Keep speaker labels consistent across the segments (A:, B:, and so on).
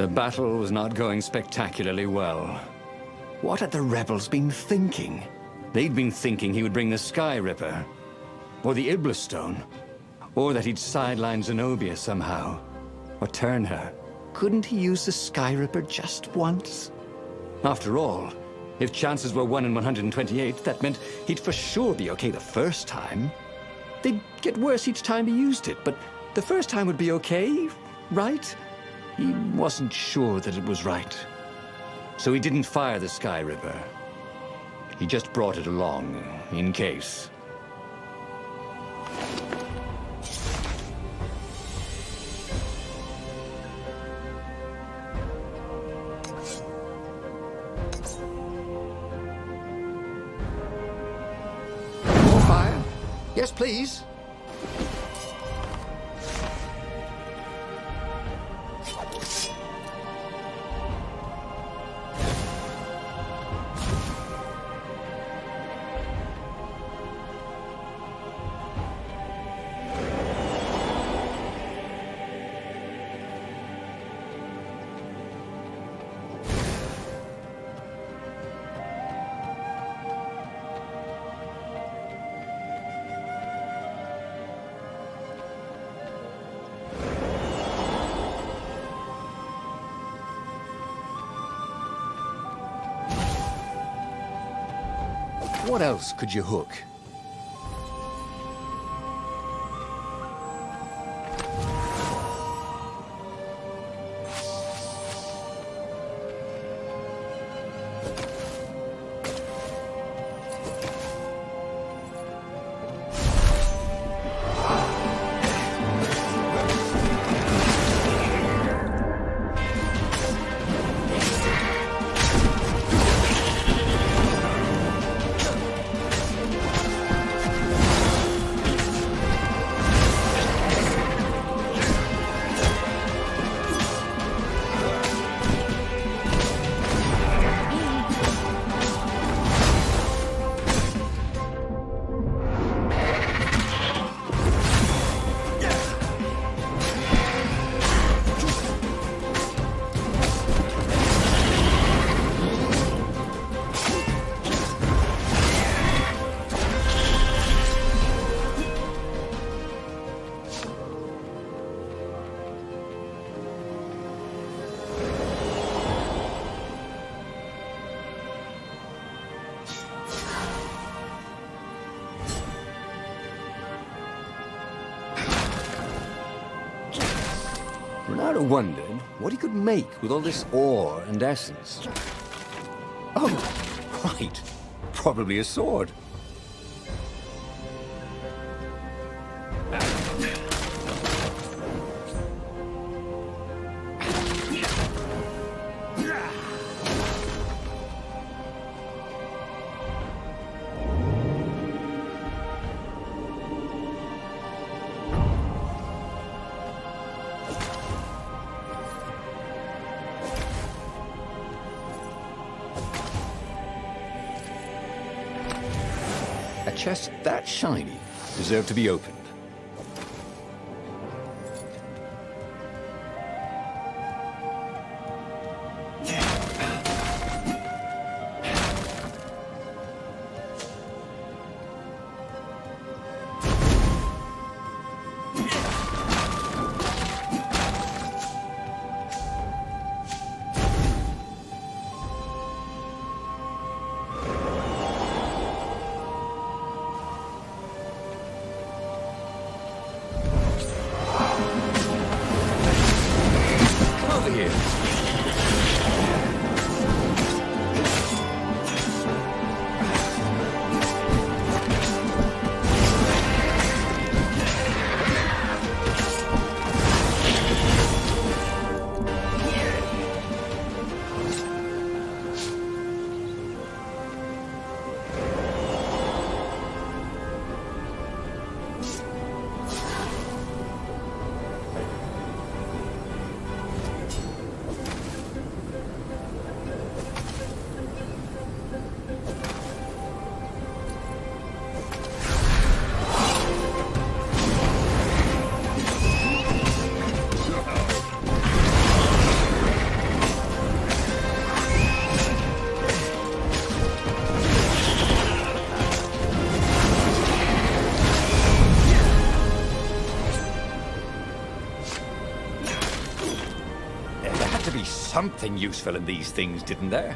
A: The battle was not going spectacularly well. What had the rebels been thinking? They'd been thinking he would bring the Sky Ripper, or the Iblis Stone, or that he'd sideline Zenobia somehow, or turn her. Couldn't he use the Sky Ripper just once? After all, if chances were 1 in 128, that meant he'd for sure be okay the first time. They'd get worse each time he used it, but the first time would be okay, right? He wasn't sure that it was right. So he didn't fire the Sky Ripper. He just brought it along, in case. More fire? Yes, please. What else could you hook? Renata wondered what he could make with all this ore and essence. Oh, right. Probably a sword. A chest that shiny deserved to be opened.
B: something useful in these things, didn't there?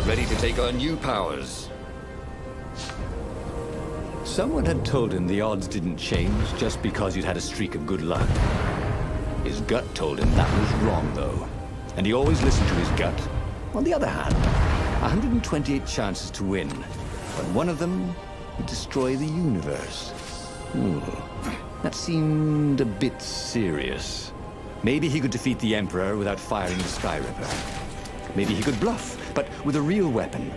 A: Ready to take on new powers. Someone had told him the odds didn't change just because you'd had a streak of good luck. His gut told him that was wrong, though. And he always listened to his gut. On the other hand, 128 chances to win, but one of them would destroy the universe. That seemed a bit serious. Maybe he could defeat the Emperor without firing the Sky Ripper. Maybe he could bluff, but with a real weapon.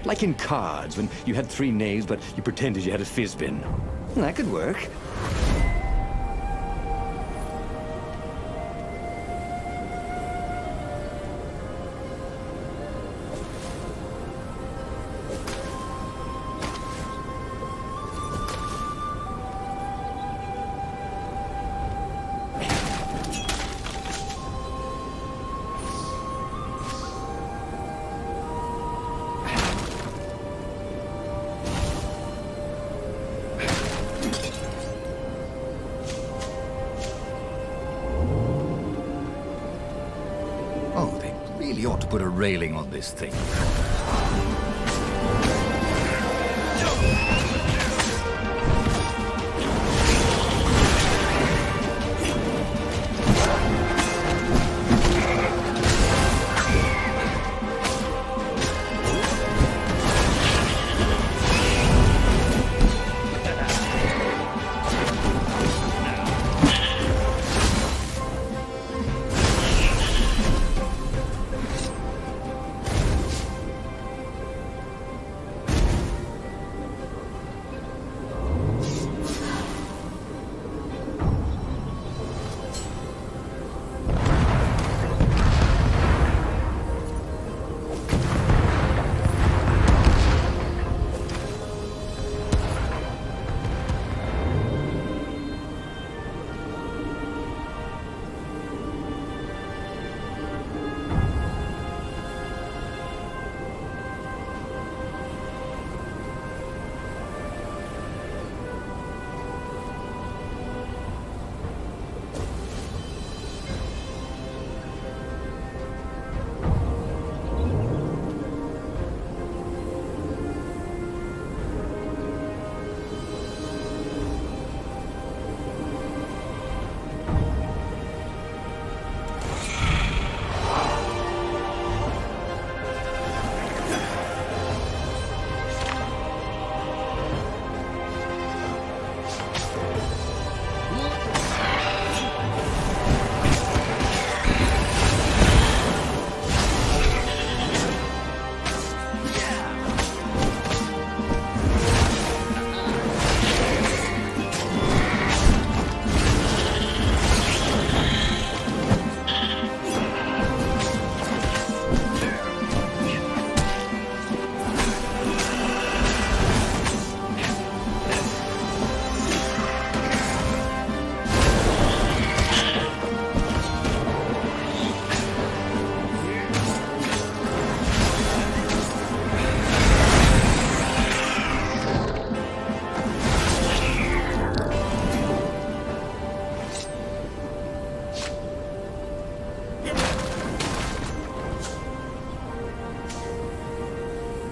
A: Like in cards, when you had 3 knaves, but you pretended you had a fizzbin. That could work.
B: Really ought to put a railing on this thing.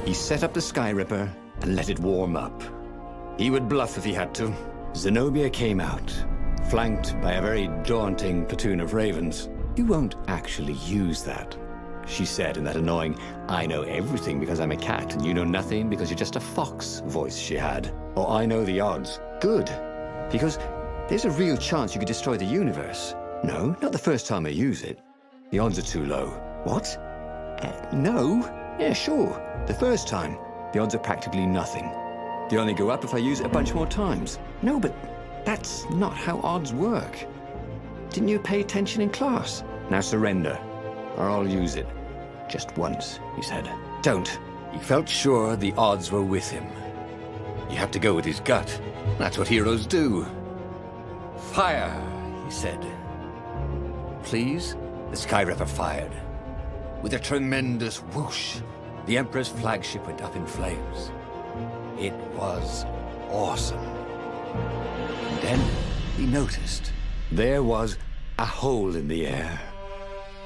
A: He set up the Sky Ripper and let it warm up. He would bluff if he had to. Zenobia came out, flanked by a very daunting platoon of ravens. You won't actually use that, she said in that annoying, I know everything because I'm a cat and you know nothing because you're just a fox voice she had. Or I know the odds. Good, because there's a real chance you could destroy the universe. No, not the first time I use it. The odds are too low. What? No? Yeah, sure. The first time, the odds are practically nothing. They only go up if I use it a bunch more times. No, but that's not how odds work. Didn't you pay attention in class? Now surrender, or I'll use it. Just once, he said. Don't.
B: He felt sure the odds were with him. He had to go with his gut. That's what heroes do. Fire, he said. Please? The Skyripper fired. With a tremendous whoosh, the Emperor's flagship went up in flames. It was awesome. And then he noticed
A: There was a hole in the air.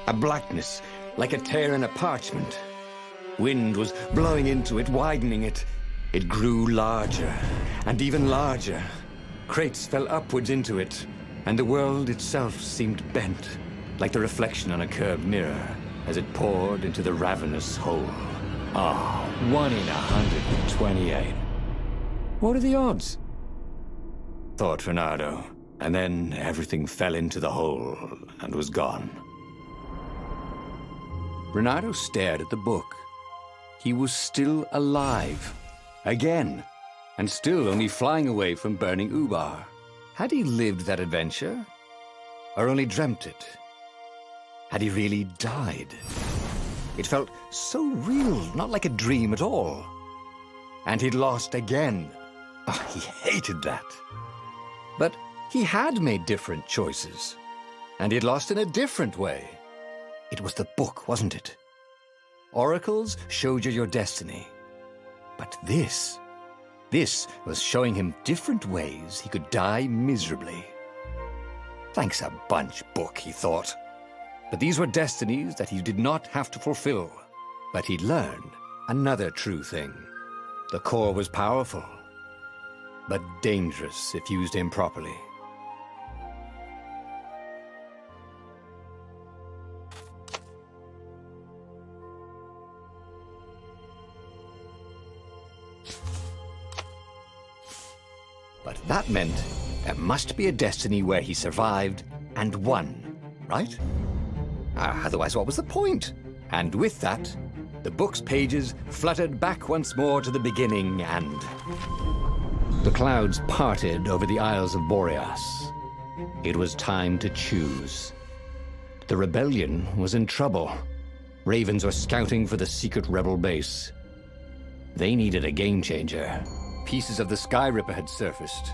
A: A blackness, like a tear in a parchment. Wind was blowing into it, widening it. It grew larger, and even larger. Crates fell upwards into it, and the world itself seemed bent, like the reflection on a curved mirror, as it poured into the ravenous hole. 1 in 128. What are the odds? Thought Reynardo, and then everything fell into the hole and was gone.
B: Reynardo stared at the book. He was still alive. Again. And still only flying away from burning Ubar. Had he lived that adventure? Or only dreamt it? Had he really died? It felt so real, not like a dream at all. And he'd lost again. He hated that. But he had made different choices. And he'd lost in a different way. It was the book, wasn't it? Oracles showed you your destiny. But this was showing him different ways he could die miserably. Thanks a bunch, book, he thought. But these were destinies that he did not have to fulfill. But he'd learned another true thing. The core was powerful, but dangerous if used improperly. But that meant there must be a destiny where he survived and won, right? Otherwise, what was the point? And with that, the book's pages fluttered back once more to the beginning, and the clouds parted over the Isles of Boreas. It was time to choose. The rebellion was in trouble. Ravens were scouting for the secret rebel base. They needed a game changer. Pieces of the Skyripper had surfaced.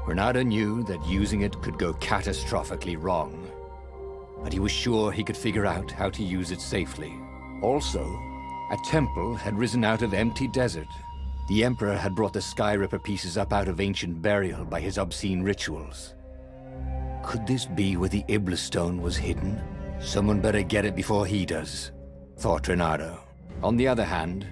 B: Reynardo knew that using it could go catastrophically wrong, but he was sure he could figure out how to use it safely. Also, a temple had risen out of empty desert. The Emperor had brought the Skyripper pieces up out of ancient burial by his obscene rituals. Could this be where the Iblastone was hidden? Someone better get it before he does, thought Reynardo. On the other hand,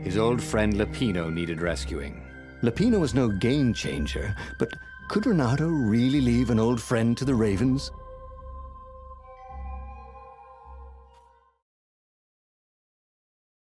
B: his old friend Lapino needed rescuing. Lapino was no game changer, but could Reynardo really leave an old friend to the Ravens?